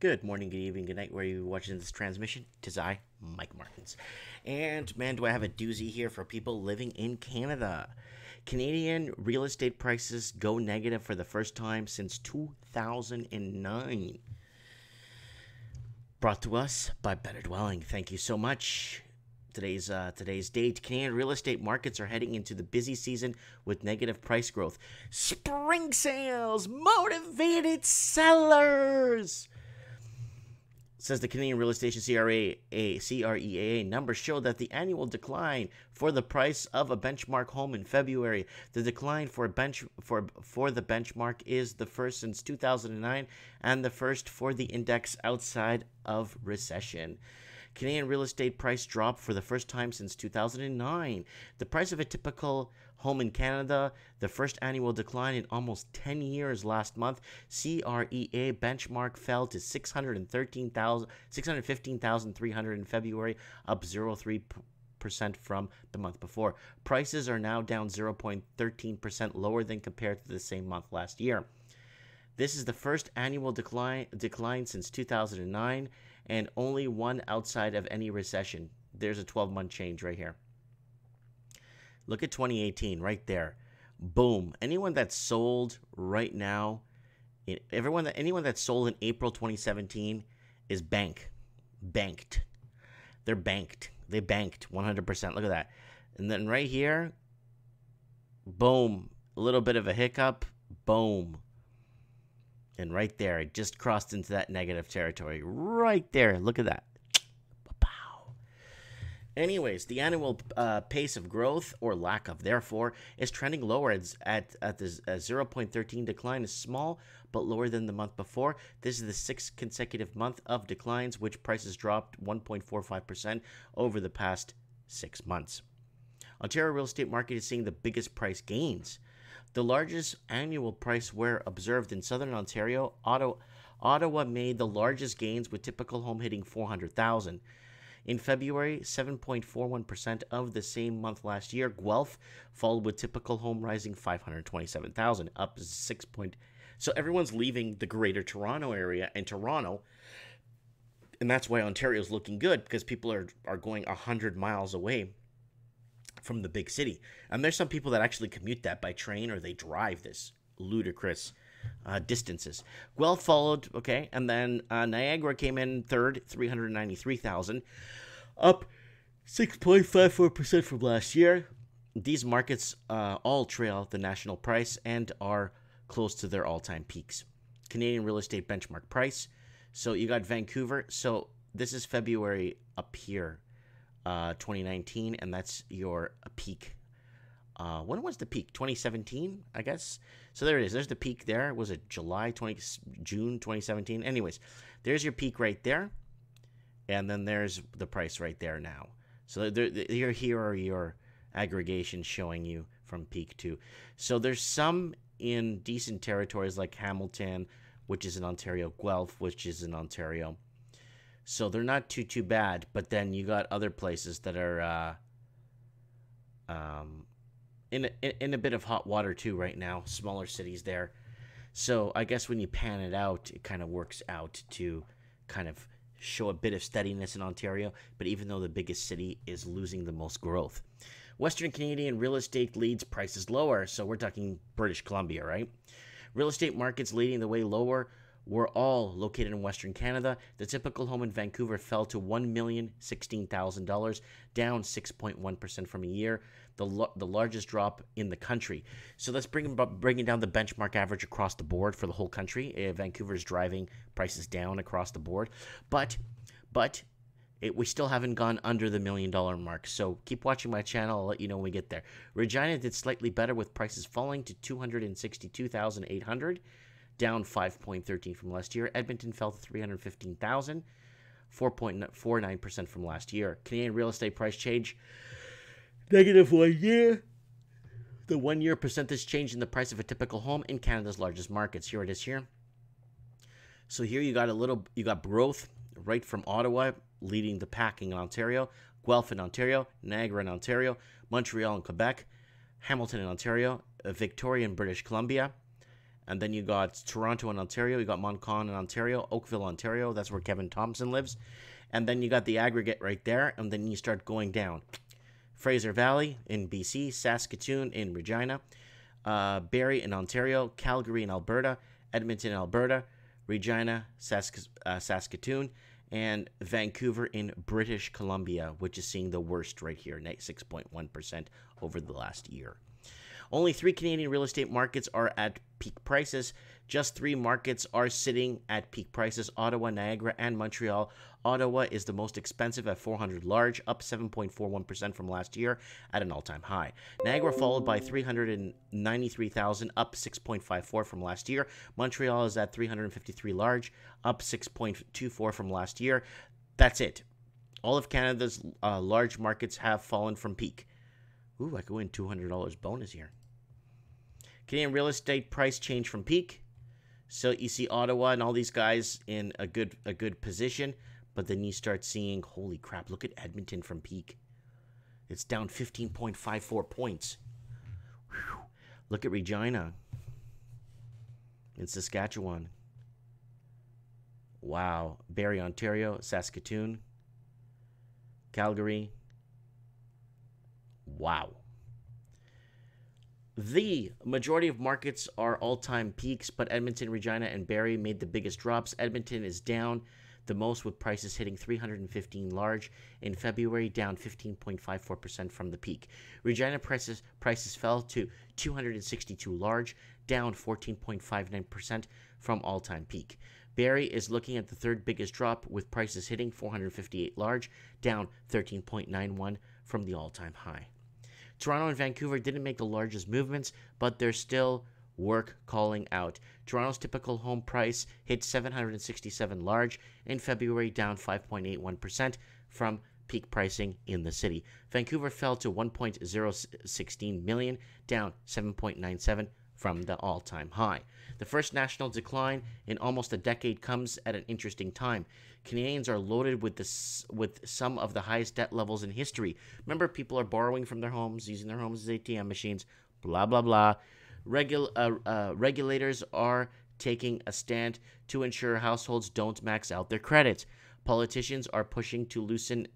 Good morning, good evening, good night, where you're watching this transmission. Tis I, Mike Martins. And man, do I have a doozy here for people living in Canada. Canadian real estate prices go negative for the first time since 2009. Brought to us by Better Dwelling. Thank you so much. Today's date. Canadian real estate markets are heading into the busy season with negative price growth. Spring sales motivated sellers, says the Canadian Real Estate CREA numbers show that the annual decline for the price of a benchmark home in February, the decline for the benchmark is the first since 2009 and the first for the index outside of recession. Canadian real estate price dropped for the first time since 2009. The price of a typical home in Canada, the first annual decline in almost 10 years last month. CREA benchmark fell to 615,300 in February, up 0.3% from the month before. Prices are now down 0.13% lower than compared to the same month last year. This is the first annual decline since 2009 and only one outside of any recession. There's a 12-month change right here. Look at 2018 right there. Boom. Anyone that's sold right now, anyone that's sold in April 2017 is banked. They're banked. They banked 100%. Look at that. And then right here, boom. A little bit of a hiccup. Boom. And right there, it just crossed into that negative territory. Right there. Look at that. Anyways, the annual pace of growth, or lack of, therefore, is trending lower at the 0.13 decline is small, but lower than the month before. This is the sixth consecutive month of declines, which prices dropped 1.45% over the past 6 months. Ontario real estate market is seeing the biggest price gains. The largest annual price wear observed in southern Ontario. Ottawa made the largest gains, with typical home hitting $400,000. In February, 7.41% of the same month last year. Guelph followed with typical home rising $527,000, up 6. So everyone's leaving the greater Toronto area and Toronto, and that's why Ontario's looking good, because people are going 100 miles away from the big city. And there's some people that actually commute that by train, or they drive this ludicrous distances. Guelph followed, okay, and then Niagara came in third, 393,000, up 6.54% from last year. These markets all trail the national price and are close to their all-time peaks. Canadian real estate benchmark price. So you got Vancouver. So this is February up here, 2019, and that's your peak. When was the peak? 2017, I guess. So there it is. There's the peak there. Was it June 2017? Anyways, there's your peak right there. And then there's the price right there now. So here are your aggregations showing you from peak to. So there's some in decent territories like Hamilton, which is in Ontario, Guelph, which is in Ontario. So they're not too bad. But then you got other places that are in a bit of hot water too right now, smaller cities there. So I guess when you pan it out, it kind of works out to kind of show a bit of steadiness in Ontario, but even though the biggest city is losing the most growth. Western Canadian real estate leads prices lower, so we're talking British Columbia, right? Real estate markets leading the way lower were all located in Western Canada. The typical home in Vancouver fell to $1,016,000, down 6.1% from a year, the largest drop in the country. So let's bringing down the benchmark average across the board for the whole country. Vancouver's driving prices down across the board, but we still haven't gone under the $1 million mark. So keep watching my channel. I'll let you know when we get there. Regina did slightly better, with prices falling to $262,800. Down 5.13% from last year. Edmonton fell to $315,000, 4.49% from last year. Canadian real estate price change, negative 1 year. The 1 year percentage change in the price of a typical home in Canada's largest markets. Here it is here. So here you got growth right from Ottawa, leading the packing in Ontario, Guelph in Ontario, Niagara in Ontario, Montreal in Quebec, Hamilton in Ontario, Victoria in British Columbia. And then you got Toronto and Ontario. You got Moncton and Ontario, Oakville, Ontario. That's where Kevin Thompson lives. And then you got the aggregate right there. And then you start going down. Fraser Valley in BC, Saskatoon in Regina, Barrie in Ontario, Calgary in Alberta, Edmonton, Alberta, Regina, Saskatoon, and Vancouver in British Columbia, which is seeing the worst right here, 6.1% over the last year. Only 3 Canadian real estate markets are at peak prices. Just 3 markets are sitting at peak prices: Ottawa, Niagara, and Montreal. Ottawa is the most expensive at $400 large, up 7.41% from last year at an all-time high. Niagara followed by $393,000, up 6.54% from last year. Montreal is at $353 large, up 6.24% from last year. That's it. All of Canada's large markets have fallen from peak. Ooh, I could win $200 bonus here. Canadian real estate price change from peak. So you see Ottawa and all these guys in a good position, but then you start seeing, holy crap, look at Edmonton from peak. It's down 15.54 points. Whew. Look at Regina in Saskatchewan. Wow. Barrie, Ontario, Saskatoon, Calgary. Wow. The majority of markets are all-time peaks, but Edmonton, Regina, and Barrie made the biggest drops. Edmonton is down the most, with prices hitting $315 large in February, down 15.54% from the peak. Regina prices fell to $262 large, down 14.59% from all-time peak. Barrie is looking at the third biggest drop, with prices hitting $458 large, down 13.91% from the all-time high. Toronto and Vancouver didn't make the largest movements, but they're still worth calling out. Toronto's typical home price hit $767 large in February, down 5.81% from peak pricing in the city. Vancouver fell to $1.016 million, down 7.97% from the all-time high. The first national decline in almost a decade comes at an interesting time. Canadians are loaded with some of the highest debt levels in history. Remember, people are borrowing from their homes, using their homes as ATM machines, blah, blah, blah. Regulators are taking a stand to ensure households don't max out their credits. Politicians are pushing to loosen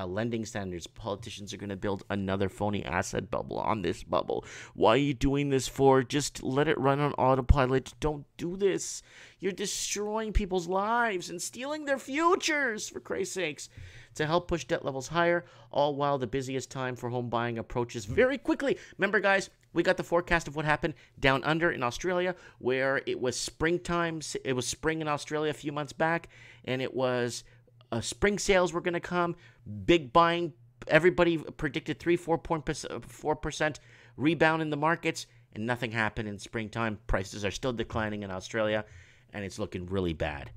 lending standards. Politicians are going to build another phony asset bubble on this bubble. Why are you doing this for? Just let it run on autopilot. Don't do this. You're destroying people's lives and stealing their futures, for Christ's sakes. To help push debt levels higher, all while the busiest time for home buying approaches very quickly. Remember, guys, we got the forecast of what happened down under in Australia, where it was springtime. It was spring in Australia a few months back, and it was spring sales were going to come, big buying. Everybody predicted 4% rebound in the markets, and nothing happened in springtime. Prices are still declining in Australia, and it's looking really bad.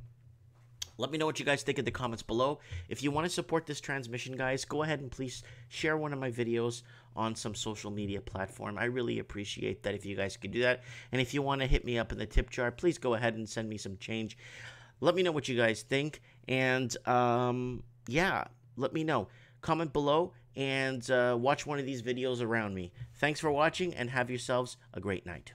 Let me know what you guys think in the comments below. If you want to support this transmission, guys, go ahead and please share one of my videos on some social media platform. I really appreciate that if you guys could do that. And if you want to hit me up in the tip jar, please go ahead and send me some change. Let me know what you guys think. And, yeah, let me know. Comment below and watch one of these videos around me. Thanks for watching, and have yourselves a great night.